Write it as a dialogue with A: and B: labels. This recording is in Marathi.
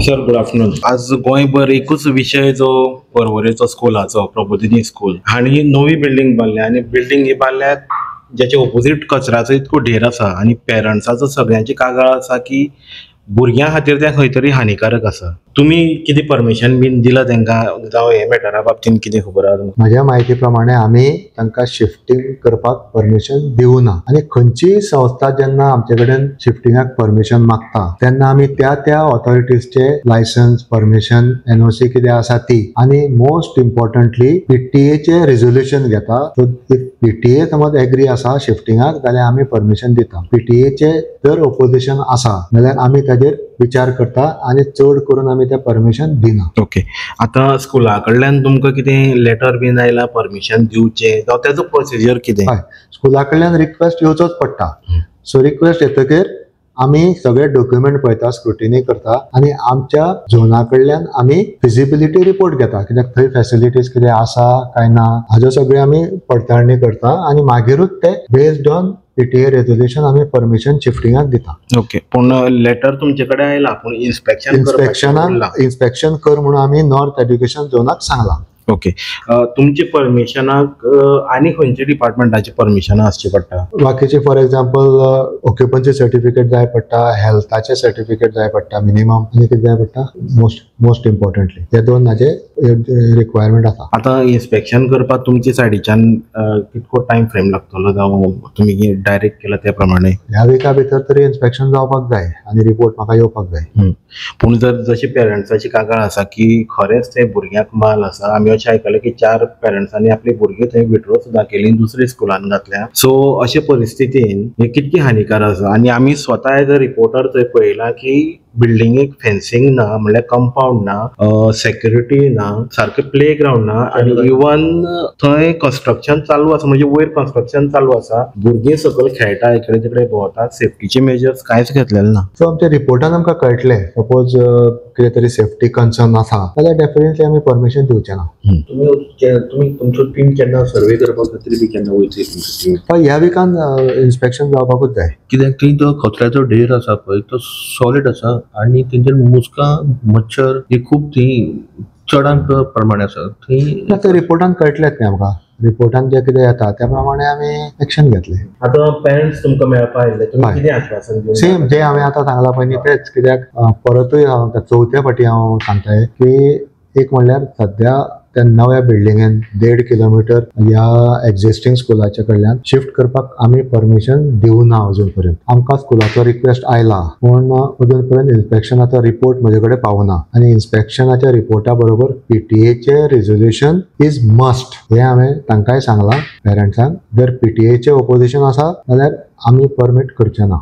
A: Sir good afternoon. आज गोंयभर एकूच विषय जो पर्वरेचो स्कुलाचो प्रबोधिनी स्कूल हांणी नवी बिल्डींग बांदल्या आनी बिल्डींग ही बांदल्यात ज्याचे ऑपोजिट कचऱ्याचो इतको ढेर आसा आनी पेरंट्साचो सगळ्यांची कागाळ आसा की भुरग्यां खातीर तें खंय तरी हानिकारक आसा. तुम्ही कितें परमिशन बीन दिला तेंकां जावं हे मॅटरा बाबतींत कितें खबर आहा तुमकां?
B: माझ्या माहिती प्रमाणे आम्ही तांकां शिफ्टिंग करपाक परमिशन दिवना आणि खंयचीय संस्था जेन्ना आमचे कडेन शिफ्टिंगाक परमिशन मागता तेन्ना आमी त्या ऑथॉरिटीजचे लायसन्स परमिशन एनओसी कितें आसा ती आणि मोस्ट इम्पॉर्टंटली पीटीएचे रिझोल्युशन घेता. सो इफ पीटीए समज एग्री आसा शिफ्टिंगाक जाल्यार आमी परमिशन दिता. पीटीएचे जर ऑपोजिशन आसा जाल्यार आमी ताजेर विचार करता आणि चड करून आमी ते परमिशन दिना.
A: ओके. आता स्कुला कडल्यान तुमकां कितें लेटर बीन आयला परमिशन दिवचें जावं तेजो प्रोसिजर कितें?
B: हय, स्कुला कडल्यान रिक्वेस्ट येवचोच पडटा. सो रिक्वेस्ट येतकीर आमी सगळे डॉक्युमेंट पळयता, स्क्रुटिनी करता आणि आमच्या झोना कडल्यान आमी फिजिबिलिटी रिपोर्ट घेता, कित्याक थंय फॅसिलिटीज कितें आसा काय ना हाजो सगळे आमी पडताळणी करता आणि मागीरूच ते बेस्ड ऑन पीटीए रेजोल्युशन आमी परमिशन शिफ्टिंगाक दिता.
A: ओके. पूण लेटर तुमचे कडेन आयला पूण
B: इन्स्पेक्शन कर म्हणून आमी नॉर्थ एज्युकेशन झोनाक सांगला.
A: ओके. तुमची परमिशनाक आनी खंयच्या डिपार्टमेंटाची परमिशनां आसची पडटा?
B: बाकीचे फॉर एक्झाम्पल ऑक्युपन्सी सर्टिफिकेट जाय पडटा, हेल्थाचे सर्टिफिकेट जाय पडटा मिनिमम, आनी कितें जाय पडटा मोस्ट इम्पॉर्टंटली हे दोन हाजे रिक्वायरमेंट आसा.
A: आता इन्स्पेक्शन करपाक तुमचे सायडीच्यान कितको टायम फ्रेम लागतलो जावं तुमी डायरेक्ट केला त्या प्रमाणे?
B: ह्या विका भितर तरी इन्स्पेक्शन जावपाक जाय आनी रिपोर्ट म्हाका येवपाक जाय.
A: पूण जर जशी पेरंट्साची कागाळ आसा की खरेंच ते भुरग्याक माल आसा, आमी अशें आयकलें की 4 पेरंट्सांनी आपली भुरगीं थंय विड्रॉ सुद्दां केली, दुसऱ्या स्कुलान घातल्या. सो अशे परिस्थितीन हे कितकी हानिकार आसा आणि आमी स्वता एज अ रिपोर्टर थंय पळयला की बिल्डिंगेक फेन्सिंग ना, म्हणल्यार कंपाऊंड ना, सेक्युरिटी ना, सारकें प्ले ग्राउंड ना आणि इवन थंय कंस्ट्रक्शन चालू आसा, म्हणजे वयर कंस्ट्रक्शन चालू आसा, भुरगे सकयल खेळटा, इकडे तिकडे भोंवतात, सेफ्टीचे मेजर्स कांयच घेतलेले ना.
B: सो आमच्या रिपोर्टान आमकां कळटलें सपोज कितें तरी सेफ्टी कन्सर्न आसा जाल्यार डेफिनेटली आमी परमिशन दिवचें ना.
A: तुम्ही तुमचो टीम केन्ना सर्वे करपाक खातीर बी केन्ना वयतली?
B: ह्या विकान इन्स्पेक्शन जावपाकूच जाय,
C: कित्याक थंय तो कचऱ्याचो ढेर आसा पळय तो सॉलिड आसा आणि तेंचेर मुसकां मच्छर हे खूब थंय चडान प्रमाणे आसा.
B: थंय रिपोर्टान कळटलें तें आमकां. रिपोर्टान जे कितें येता त्या प्रमाणे आमी एक्शन घेतले.
A: आता पेरेंट्स तुमकां मेळपा आयले, तुमी कितें आश्वासन दिवन?
B: सेम जे हांवें आतां सांगलां पळय न्ही तेच, कित्याक परतूय हांव चवथ्या फावटी हांव सांगताय की एक म्हणल्यार सद्या त्या नव्या बिल्डिंगेन 1.5 किलोमीटर ह्या एक्झिस्टिंग स्कुलाच्या कडल्यान शिफ्ट करपाक आमी परमिशन दिवना अजून पर्यंत. आमकां स्कुलाचो रिक्वेस्ट आयला पूण अजून पर्यंत इन्स्पेक्शनाचो रिपोर्ट म्हजे कडेन पावना आनी इन्स्पेक्शनाच्या रिपोर्टा बरोबर पीटीएचे रिझोल्युशन इज मस्ट हे हांवें तांकांय सांगलां पेरंट्सांक. जर पीटीएचे ऑपोजिशन आसा जाल्यार आमी परमीट करचे ना.